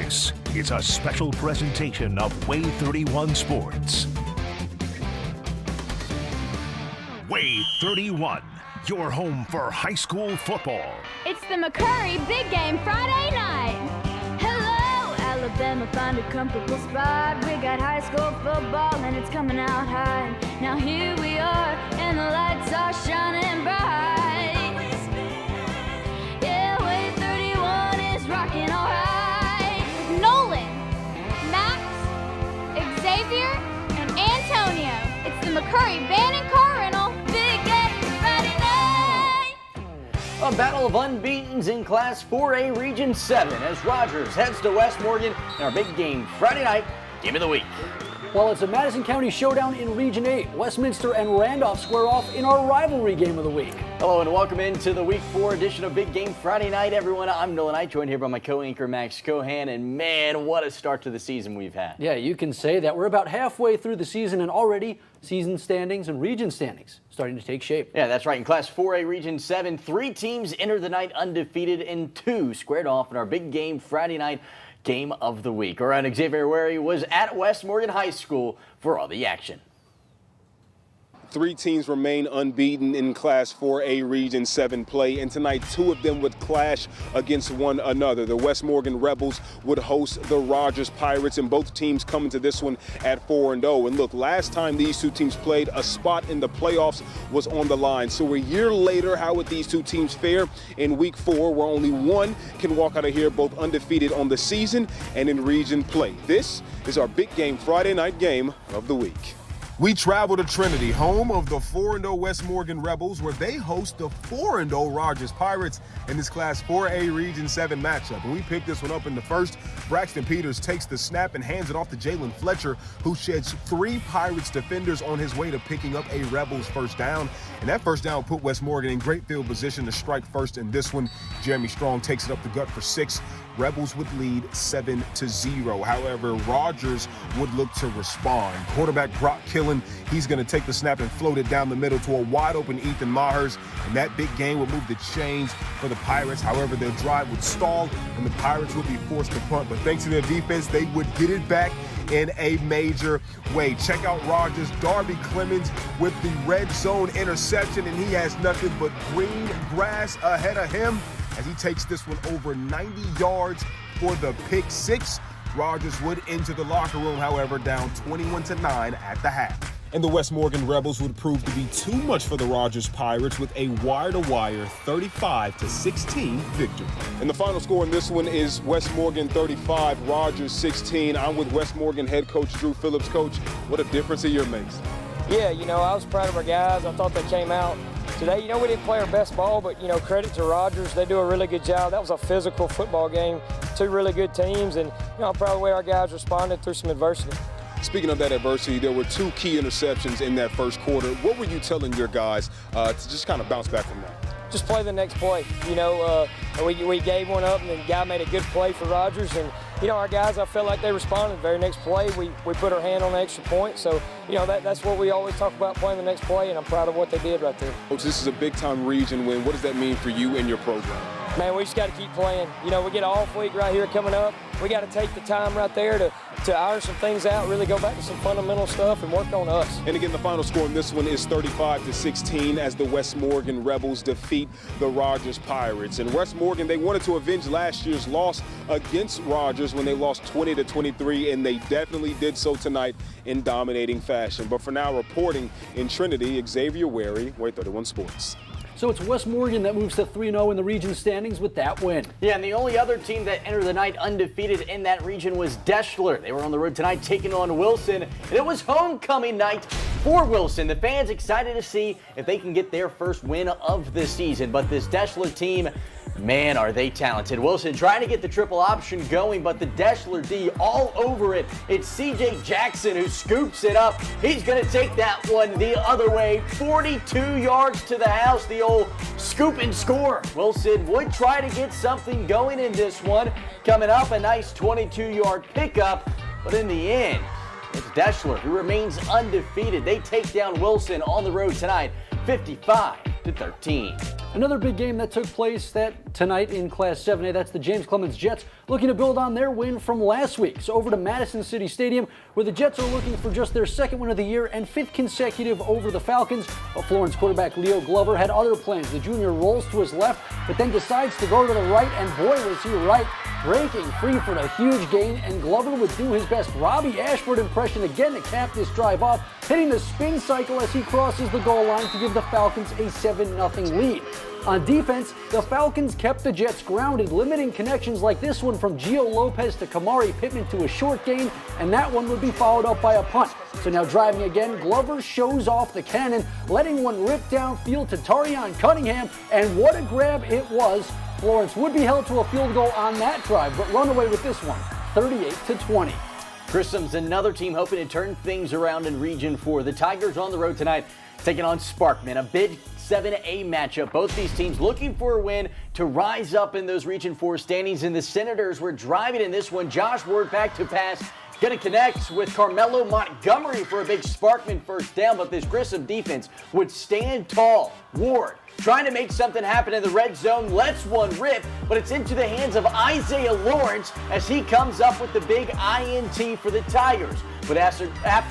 This is a special presentation of WAAY 31 Sports. WAAY 31, your home for high school football. It's the McCurry Big Game Friday night. Hello, Alabama, find a comfortable spot. We got high school football and it's coming out high. Now here we are and the lights are shining bright. Yeah, WAAY 31 is rocking all right. Nolan, Max, Xavier, and Antonio. It's the McCurry Band and Car Rental Big Game Friday night. A battle of unbeatens in Class 4A Region 7 as Rogers heads to West Morgan in our big game Friday night Game of the Week. Well, it's a Madison County showdown in Region 8. Westminster and Randolph square off in our rivalry game of the week. Hello and welcome into the Week 4 edition of Big Game Friday Night, everyone. I'm Nolan Knight, joined here by my co-anchor Max Cohan, and man, what a start to the season we've had. Yeah, you can say that. We're about halfway through the season and already season standings and region standings starting to take shape. Yeah, that's right. In Class 4A Region 7, 3 teams entered the night undefeated and 2 squared off in our Big Game Friday Night Game of the Week. All right, Xavier WAAY was at West Morgan High School for all the action. 3 teams remain unbeaten in Class 4A Region 7 play, and tonight 2 of them would clash against one another. The West Morgan Rebels would host the Rogers Pirates, and both teams come into this one at 4-0. And look, last time these 2 teams played, a spot in the playoffs was on the line. So a year later, how would these 2 teams fare in Week 4, where only one can walk out of here both undefeated on the season and in region play? This is our Big Game Friday Night Game of the Week. We travel to Trinity, home of the 4-0 West Morgan Rebels, where they host the 4-0 Rogers Pirates in this Class 4A Region 7 matchup. And we pick this one up in the first. Braxton Peters takes the snap and hands it off to Jalen Fletcher, who sheds 3 Pirates defenders on his way to picking up a Rebels first down. And that first down put West Morgan in great field position to strike first in this one. Jeremy Strong takes it up the gut for 6. Rebels would lead 7-0. However, Rogers would look to respond. Quarterback Brock Killen, he's going to take the snap and float it down the middle to a wide open Ethan Mahers, and that big gain would move the chains for the Pirates. However, their drive would stall and the Pirates would be forced to punt. But thanks to their defense, they would get it back in a major way. Check out Rogers, Darby Clemens with the red zone interception, and he has nothing but green grass ahead of him as he takes this one over 90 yards for the pick 6. Rogers would enter the locker room, however, down 21-9 at the half. And the West Morgan Rebels would prove to be too much for the Rogers Pirates with a wire-to-wire 35-16 victory. And the final score in this one is West Morgan 35, Rogers 16. I'm with West Morgan head coach Drew Phillips. Coach, what a difference a year makes. Yeah, I was proud of our guys. I thought they came out today. We didn't play our best ball, but, credit to Rogers. They do a really good job. That was a physical football game, 2 really good teams, and, I'm proud of the way our guys responded through some adversity. Speaking of that adversity, there were 2 key interceptions in that first quarter. What were you telling your guys to just kind of bounce back from that? Just play the next play. We gave one up, and the guy made a good play for Rogers. And, our guys, I felt like they responded. The very next play, we put our hand on the extra point. So, that's what we always talk about, playing the next play, and I'm proud of what they did right there. Coach, this is a big-time region win. What does that mean for you and your program? Man, we just got to keep playing. We get an off week right here coming up. We got to take the time right there to iron some things out, really go back to some fundamental stuff and work on us. And again, the final score in this one is 35-16 as the West Morgan Rebels defeat the Rogers Pirates. And West Morgan, they wanted to avenge last year's loss against Rogers when they lost 20-23, and they definitely did so tonight in dominating fashion. But for now, reporting in Trinity, Xavier WAAY, WAAY 31 Sports. So it's West Morgan that moves to 3-0 in the region standings with that win. Yeah, and the only other team that entered the night undefeated in that region was Deschler. They were on the road tonight taking on Wilson, and it was homecoming night for Wilson. The fans excited to see if they can get their first win of the season. But this Deschler team, man, are they talented. Wilson trying to get the triple option going, but the Deschler D all over it. It's C.J. Jackson who scoops it up. He's going to take that one the other way. 42 yards to the house, the old scoop and score. Wilson would try to get something going in this one. Coming up, a nice 22-yard pickup, but in the end, it's Deschler who remains undefeated. They take down Wilson on the road tonight, 55-13. Another big game that took place tonight in Class 7A, that's the James Clemens Jets looking to build on their win from last week. So over to Madison City Stadium, where the Jets are looking for just their second win of the year and fifth consecutive over the Falcons. But Florence quarterback Leo Glover had other plans. The junior rolls to his left, but then decides to go to the right, and boy was he right. Breaking free for a huge gain, and Glover would do his best Robbie Ashford impression again to cap this drive off, hitting the spin cycle as he crosses the goal line to give the Falcons a 7-0 lead. On defense, the Falcons kept the Jets grounded, limiting connections like this one from Gio Lopez to Kamari Pittman to a short gain, and that one would be followed up by a punt. So now driving again, Glover shows off the cannon, letting one rip downfield to Tarion Cunningham, and what a grab it was. Florence would be held to a field goal on that drive, but run away with this one, 38-20. Grissom's another team hoping to turn things around in Region 4. The Tigers on the road tonight, taking on Sparkman, a big 7A matchup. Both these teams looking for a win to rise up in those Region 4 standings, and the Senators were driving in this one. Josh Ward back to pass. Going to connect with Carmelo Montgomery for a big Sparkman first down, but this Grissom defense would stand tall. Ward trying to make something happen in the red zone, lets one rip, but it's into the hands of Isaiah Lawrence as he comes up with the big INT for the Tigers. But after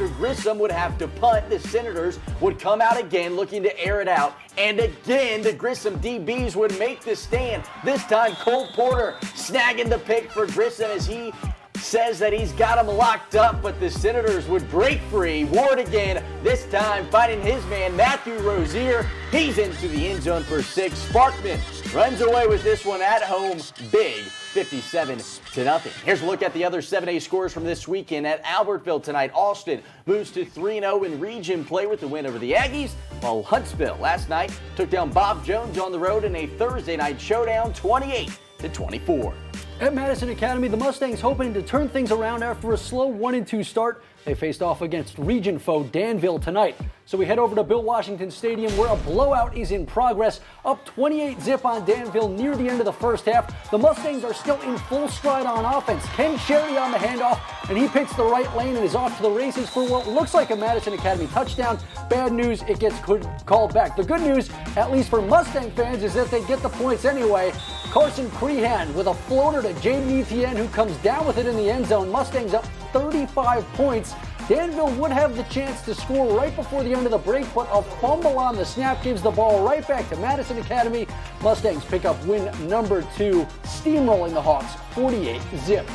Grissom would have to punt, the Senators would come out again looking to air it out. And again, the Grissom DBs would make the stand. This time, Cole Porter snagging the pick for Grissom as he says that he's got him locked up, but the Senators would break free. Ward again, this time finding his man, Matthew Rozier. He's into the end zone for 6. Sparkman runs away with this one at home big, 57-0. Here's a look at the other 7A scores from this weekend at Albertville tonight. Austin moves to 3-0 in region play with the win over the Aggies, while Huntsville last night took down Bob Jones on the road in a Thursday night showdown, 28-24. At Madison Academy, the Mustangs hoping to turn things around after a slow 1-2 start. They faced off against region foe Danville tonight. So we head over to Bill Washington Stadium, where a blowout is in progress. Up 28-0 on Danville near the end of the first half. The Mustangs are still in full stride on offense. Ken Sherry on the handoff, and he picks the right lane and is off to the races for what looks like a Madison Academy touchdown. Bad news, it gets called back. The good news, at least for Mustang fans, is that they get the points anyway. Carson Crehan with a floater to Jaden Etienne, who comes down with it in the end zone. Mustangs up 35 points. Danville would have the chance to score right before the end of the break, but a fumble on the snap gives the ball right back to Madison Academy. Mustangs pick up win number 2, steamrolling the Hawks 48-0.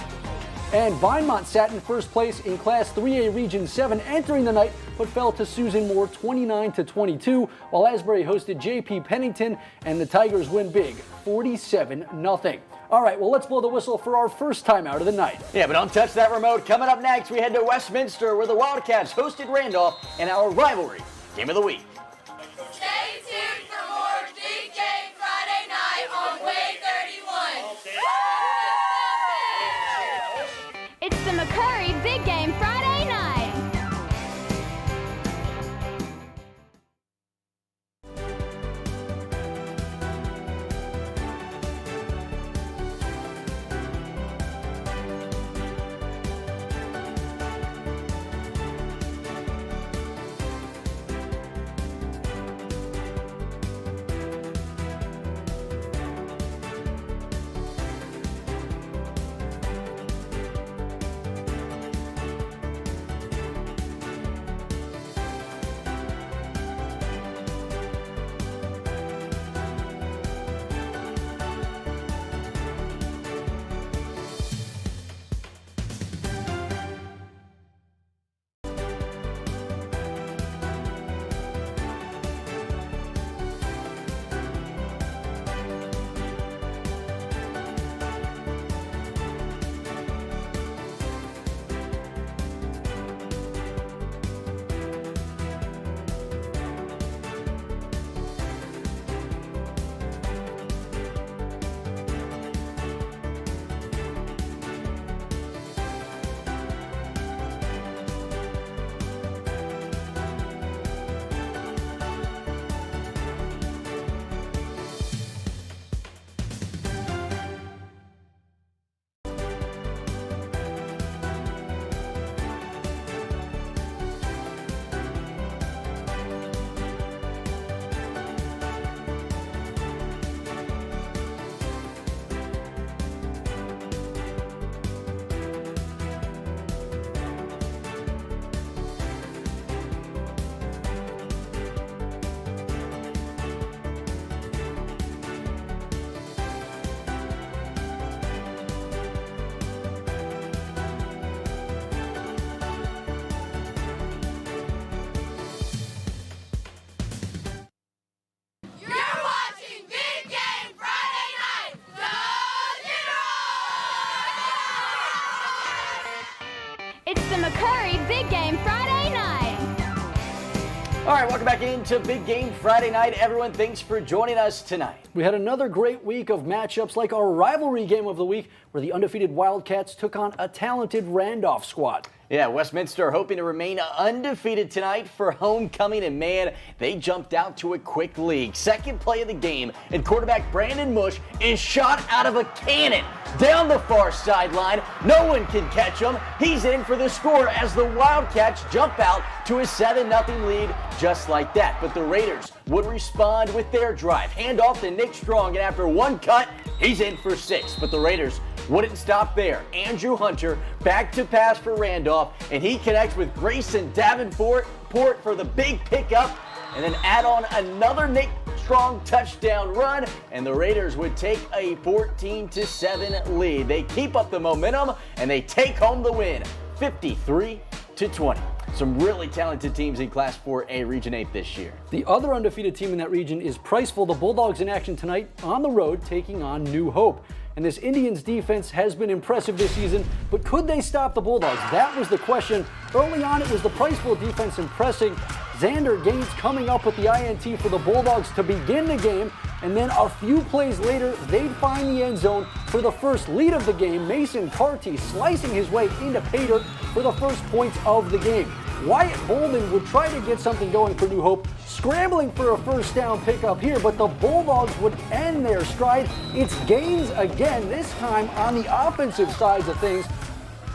And Vinemont sat in first place in Class 3A Region 7 entering the night, but fell to Susan Moore 29-22, while Asbury hosted JP Pennington, and the Tigers win big, 47-0. All right, well, let's blow the whistle for our first timeout of the night. Yeah, but don't touch that remote. Coming up next, we head to Westminster, where the Wildcats hosted Randolph in our rivalry game of the week. Stay tuned for more Big Game Friday night on WAAY 31. It's the McCurry Big Game Friday night. McCurry Big Game Friday night. All right, welcome back into Big Game Friday night. Everyone, thanks for joining us tonight. We had another great week of matchups like our rivalry game of the week where the undefeated Wildcats took on a talented Randolph squad. Yeah, Westminster hoping to remain undefeated tonight for homecoming, and man, they jumped out to a quick lead. Second play of the game, and quarterback Brandon Mush is shot out of a cannon down the far sideline. No one can catch him. He's in for the score as the Wildcats jump out to a 7-0 lead just like that. But the Raiders would respond with their drive. Hand off to Nick Strong, and after one cut, he's in for 6. But the Raiders wouldn't stop there. Andrew Hunter back to pass for Randolph, and he connects with Grayson Davenport for the big pickup, and then add on another Nick Strong touchdown run, and the Raiders would take a 14-7 lead. They keep up the momentum, and they take home the win, 53-20. Some really talented teams in Class 4A Region 8 this year. The other undefeated team in that region is Priceville. The Bulldogs in action tonight on the road taking on New Hope. And this Indians defense has been impressive this season, but could they stop the Bulldogs? That was the question. Early on, it was the Priceville defense impressing. Xander Gaines coming up with the INT for the Bulldogs to begin the game, and then a few plays later, they'd find the end zone for the first lead of the game. Mason Carty slicing his way into pay dirt for the first points of the game. Wyatt Bolden would try to get something going for New Hope, scrambling for a first down pickup here, but the Bulldogs would end their stride. It's Gaines again, this time on the offensive side of things.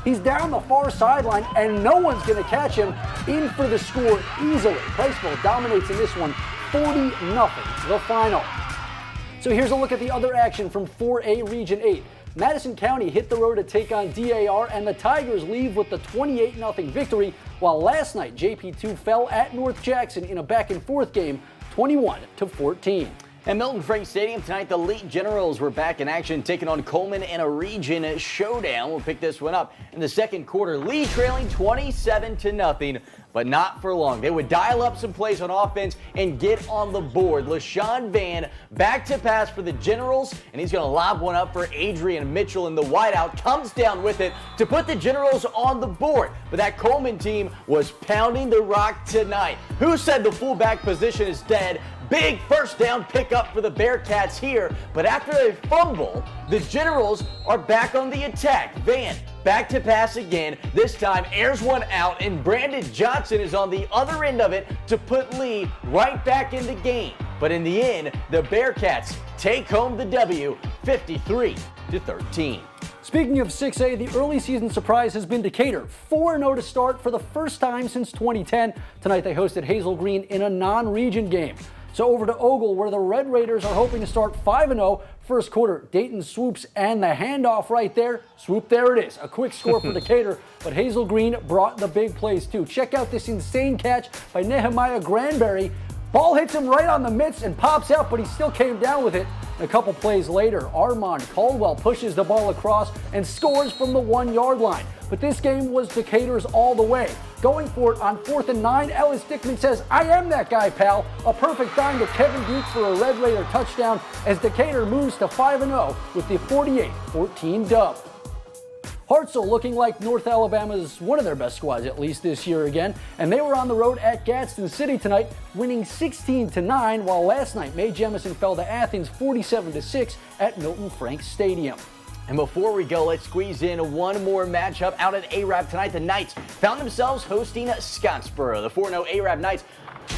He's down the far sideline, and no one's going to catch him. In for the score easily. Priceville dominates in this one, 40-0, the final. So here's a look at the other action from 4A Region 8. Madison County hit the road to take on DAR, and the Tigers leave with the 28-0 victory, while last night JP2 fell at North Jackson in a back-and-forth game, 21-14. At Milton Frank Stadium tonight, the Lee Generals were back in action, taking on Coleman in a region showdown. We'll pick this one up in the second quarter. Lee trailing 27-0, but not for long. They would dial up some plays on offense and get on the board. LaShawn Van back to pass for the Generals, and he's going to lob one up for Adrian Mitchell, and the wideout comes down with it to put the Generals on the board. But that Coleman team was pounding the rock tonight. Who said the fullback position is dead? Big first down pickup for the Bearcats here, but after a fumble, the Generals are back on the attack. Van back to pass again. This time airs one out, and Brandon Johnson is on the other end of it to put Lee right back in the game. But in the end, the Bearcats take home the W, 53-13. Speaking of 6A, the early season surprise has been Decatur. 4-0 to start for the first time since 2010. Tonight they hosted Hazel Green in a non-region game. So over to Ogle, where the Red Raiders are hoping to start 5-0. First quarter, Dayton swoops, and the handoff right there. Swoop, there it is. A quick score for Decatur, but Hazel Green brought the big plays too. Check out this insane catch by Nehemiah Granberry. Ball hits him right on the mitts and pops out, but he still came down with it. A couple plays later, Armand Caldwell pushes the ball across and scores from the 1-yard line. But this game was Decatur's all the way. Going for it on 4th and 9, Ellis Dickman says, "I am that guy, pal." A perfect dime to Kevin Duke for a Red Raider touchdown as Decatur moves to 5-0 with the 48-14 dub. Hartselle looking like North Alabama's one of their best squads, at least this year again, and they were on the road at Gadsden City tonight, winning 16-9, while last night Mae Jemison fell to Athens 47-6 at Milton Frank Stadium. And before we go, let's squeeze in one more matchup out at ARAB tonight. The Knights found themselves hosting Scottsboro. The 4-0 ARAB Knights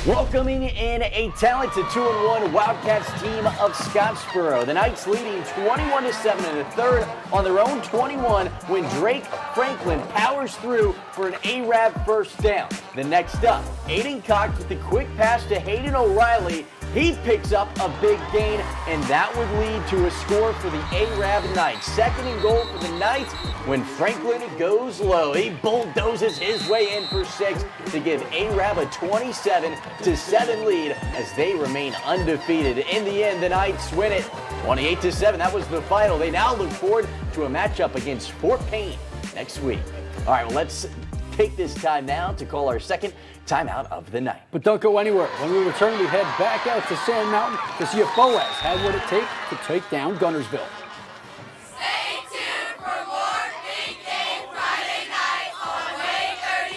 welcoming in a talented 2-1 Wildcats team of Scottsboro. The Knights leading 21-7 in the third on their own 21 when Drake Franklin powers through for an ARAB first down. The next up, Aiden Cox with the quick pass to Hayden O'Reilly. He picks up a big gain, and that would lead to a score for the ARAB Knights. Second and goal for the Knights when Franklin goes low. He bulldozes his way in for 6 to give ARAB a 27-7 lead as they remain undefeated. In the end, the Knights win it 28-7. That was the final. They now look forward to a matchup against Fort Payne next week. All right, well, let's take this time now to call our second timeout of the night. But don't go anywhere. When we return, we head back out to Sand Mountain to see if Boaz had what it takes to take down Guntersville. Stay tuned for more Big Game Friday night on WAAY 31.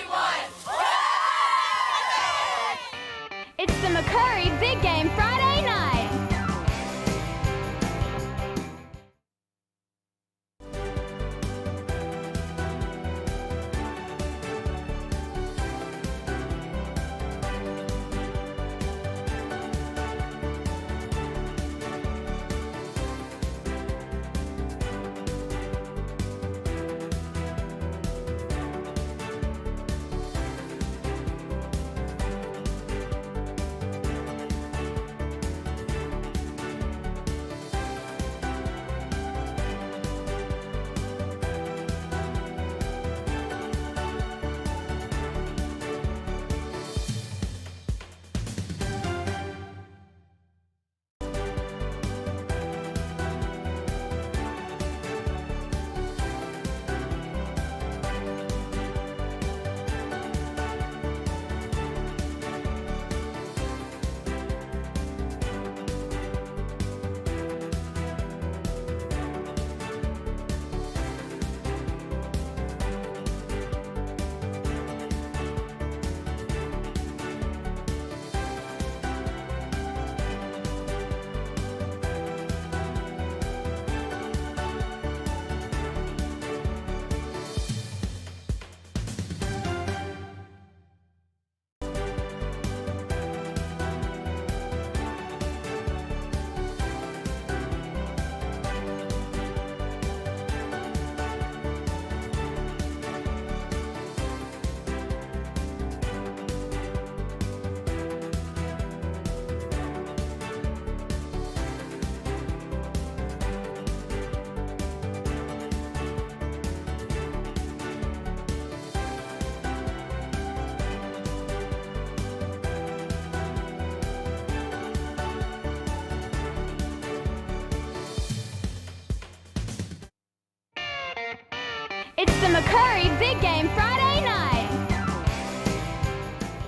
It's the McCurry Big Game Friday night.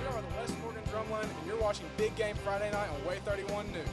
We are the West Morgan Drumline, and you're watching Big Game Friday night on WAAY 31 News.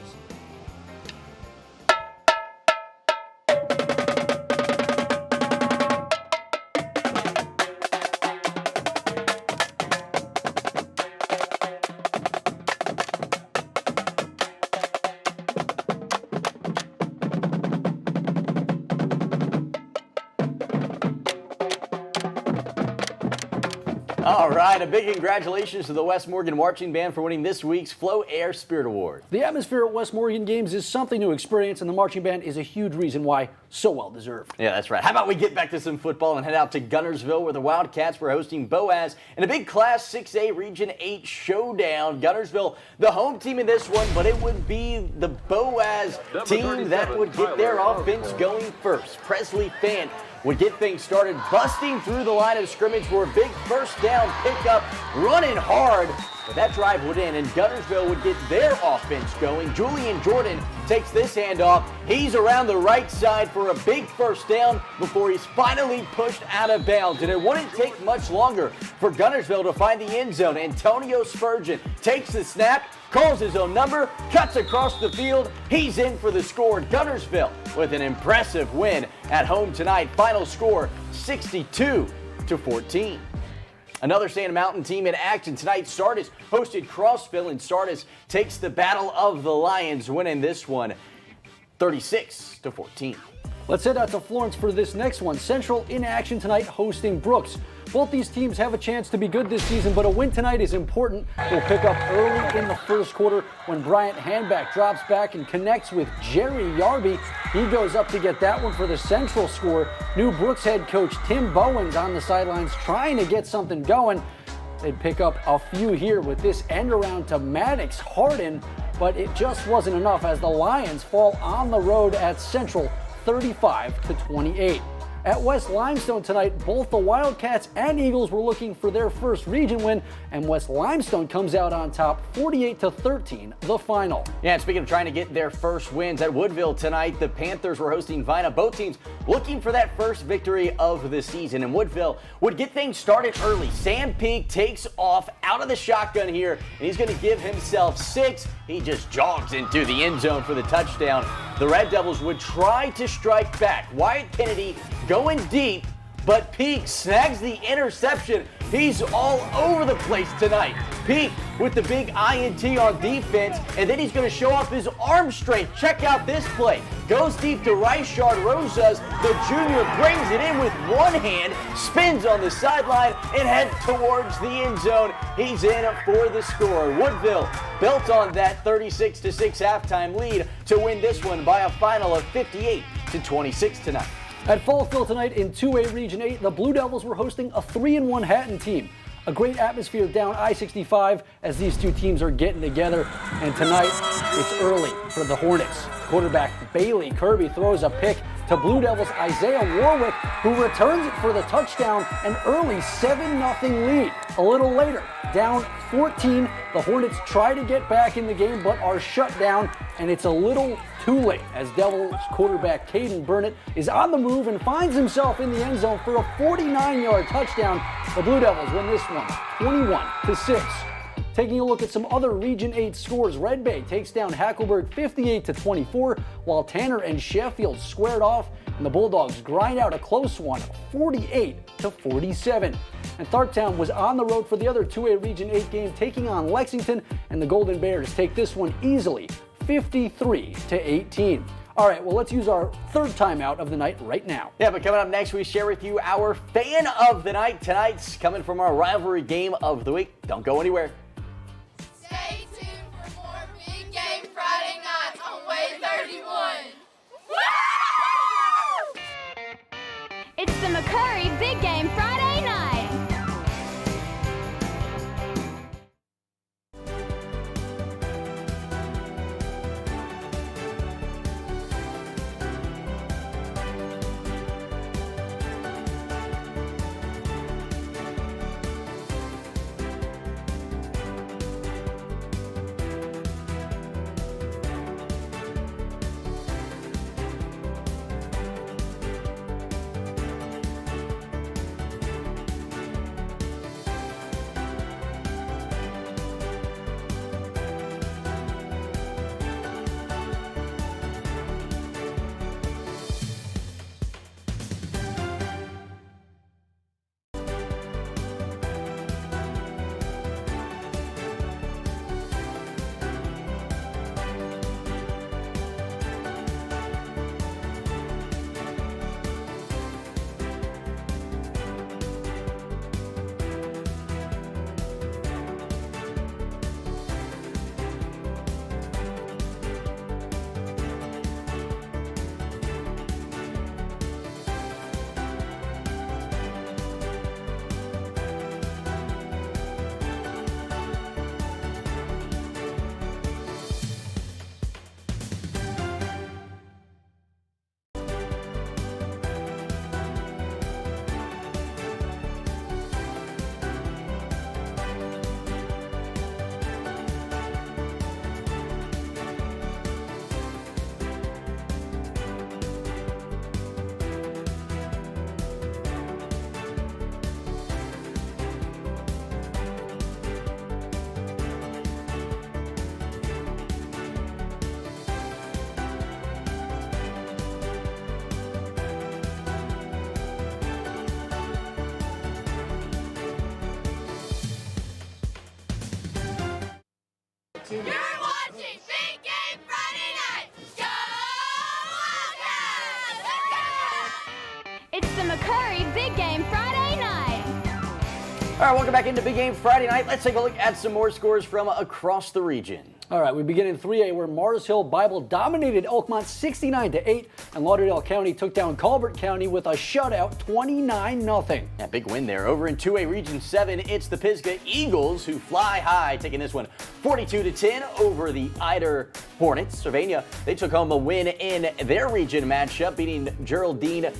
All right, a big congratulations to the West Morgan Marching Band for winning this week's Flow Air Spirit Award. The atmosphere at West Morgan games is something to experience, and the marching band is a huge reason why. So well deserved. Yeah, that's right. How about we get back to some football and head out to Guntersville, where the Wildcats were hosting WAAY in a big Class 6A Region 8 showdown. Guntersville, the home team in this one, but it would be the WAAY team that would get their offense going first. Presley Fant would get things started, busting through the line of scrimmage for a big first down pickup, running hard. But that drive would end, and Guntersville would get their offense going. Julian Jordan takes this handoff. He's around the right side for a big first down before he's finally pushed out of bounds. And it wouldn't take much longer for Guntersville to find the end zone. Antonio Spurgeon takes the snap, calls his own number, cuts across the field. He's in for the score. Guntersville with an impressive win at home tonight. Final score 62-14. Another Sand Mountain team in action tonight. Sardis hosted Crossville, and Sardis takes the battle of the Lions, winning this one 36-14. Let's head out to Florence for this next one. Central in action tonight, hosting Brooks. Both these teams have a chance to be good this season, but a win tonight is important. We'll pick up early in the first quarter when Bryant Handback drops back and connects with Jerry Yarby. He goes up to get that one for the Central score. New Brooks head coach Tim Bowens on the sidelines trying to get something going. They'd pick up a few here with this end around to Maddox Harden, but it just wasn't enough as the Lions fall on the road at Central 35-28. At West Limestone tonight, both the Wildcats and Eagles were looking for their first region win, and West Limestone comes out on top 48-13, the final. Yeah, and speaking of trying to get their first wins at Woodville tonight, the Panthers were hosting Vina. Both teams looking for that first victory of the season, and Woodville would get things started early. Sam Peak takes off out of the shotgun here, and he's going to give himself 6. He just jogs into the end zone for the touchdown. The Red Devils would try to strike back. Wyatt Kennedy going deep, but Peak snags the interception. He's all over the place tonight. Peak with the big INT on defense, and then he's going to show off his arm strength. Check out this play. Goes deep to Ryshard Rosas. The junior brings it in with one hand, spins on the sideline, and heads towards the end zone. He's in for the score. Woodville built on that 36-6 halftime lead to win this one by a final of 58-26 tonight. At Fallsville tonight in 2A Region 8, the Blue Devils were hosting a 3-1 Hatton team. A great atmosphere down I-65 as these two teams are getting together. And tonight, it's early for the Hornets. Quarterback Bailey Kirby throws a pick to Blue Devils' Isaiah Warwick, who returns it for the touchdown, an early 7-0 lead. A little later, down 14, the Hornets try to get back in the game but are shut down, and it's a little too late as Devils quarterback Caden Burnett is on the move and finds himself in the end zone for a 49-yard touchdown. The Blue Devils win this one 21-6. Taking a look at some other Region 8 scores, Red Bay takes down Hackleburg 58-24, while Tanner and Sheffield squared off, and the Bulldogs grind out a close one, 48-47. And Tharptown was on the road for the other 2A Region 8 game, taking on Lexington, and the Golden Bears take this one easily, 53-18. All right, well, let's use our third timeout of the night right now. Yeah, but coming up next, we share with you our fan of the night. Tonight's coming from our rivalry game of the week. Don't go anywhere. Stay tuned for more Big Game Friday nights on WAAY 31. It's the McCurry Big Game Friday night. You're watching Big Game Friday Night. Go Wildcats! It's the McCurry Big Game Friday night. All right, welcome back into Big Game Friday Night. Let's take a look at some more scores from across the region. All right, we begin in 3A where Mars Hill Bible dominated Oakmont 69-8, and Lauderdale County took down Colbert County with a shutout 29-0. Yeah, big win there. Over in 2A Region 7, it's the Pisgah Eagles who fly high, taking this one 42-10 over the Eider Hornets. Sylvania, they took home a win in their region matchup, beating Geraldine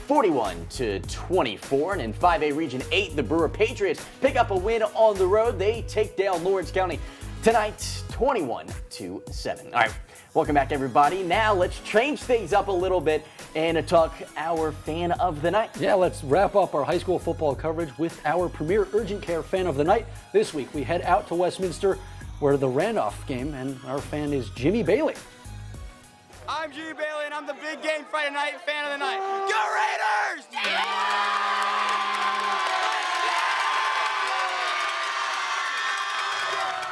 41-24. And in 5A Region 8, the Brewer Patriots pick up a win on the road. They take down Lawrence County tonight 21-7. All right, welcome back everybody. Now let's change things up a little bit and talk our fan of the night. Yeah, let's wrap up our high school football coverage with our premier urgent care fan of the night. This week we head out to Westminster where the Randolph game, and our fan is Jimmy Bailey. I'm Jimmy Bailey, and I'm the Big Game Friday Night fan of the night. Go Raiders!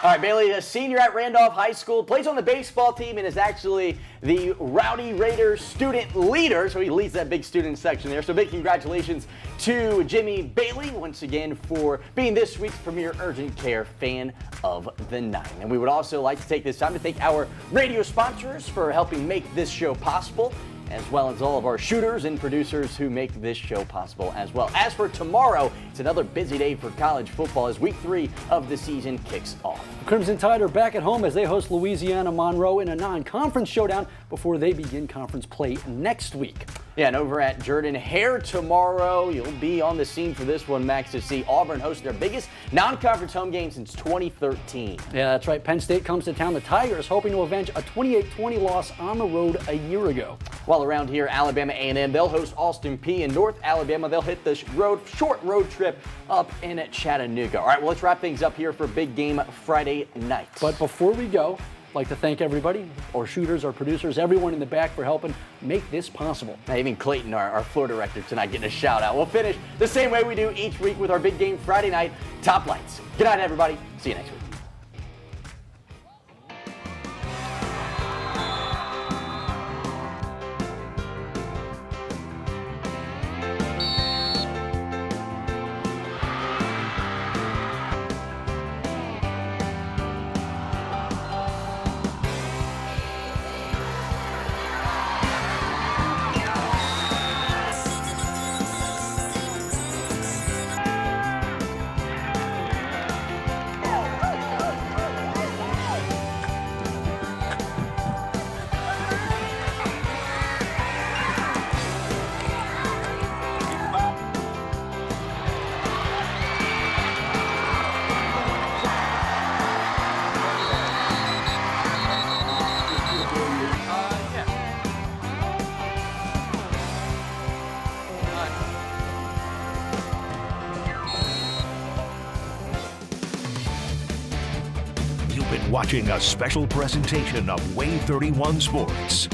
All right, Bailey, a senior at Randolph High School, plays on the baseball team and is actually the Rowdy Raiders student leader, so he leads that big student section there. So big congratulations to Jimmy Bailey once again for being this week's premier urgent care fan of the night. And we would also like to take this time to thank our radio sponsors for helping make this show possible, as well as all of our shooters and producers who make this show possible as well. As for tomorrow, it's another busy day for college football as week 3 of the season kicks off. The Crimson Tide are back at home as they host Louisiana Monroe in a non-conference showdown before they begin conference play next week. Yeah, and over at Jordan-Hare tomorrow, you'll be on the scene for this one, Max, to see Auburn host their biggest non-conference home game since 2013. Yeah, that's right. Penn State comes to town. The Tigers hoping to avenge a 28-20 loss on the road a year ago. While around here, Alabama A&M, they'll host Austin Peay. In North Alabama, they'll hit the short road trip up in Chattanooga. All right, well, let's wrap things up here for Big Game Friday night. But before we go, I'd like to thank everybody, our shooters, our producers, everyone in the back for helping make this possible. Now, even Clayton, our floor director tonight, getting a shout out. We'll finish the same way we do each week with our Big Game Friday night top lights. Good night, everybody. See you next week. Watching a special presentation of WAAY 31 Sports.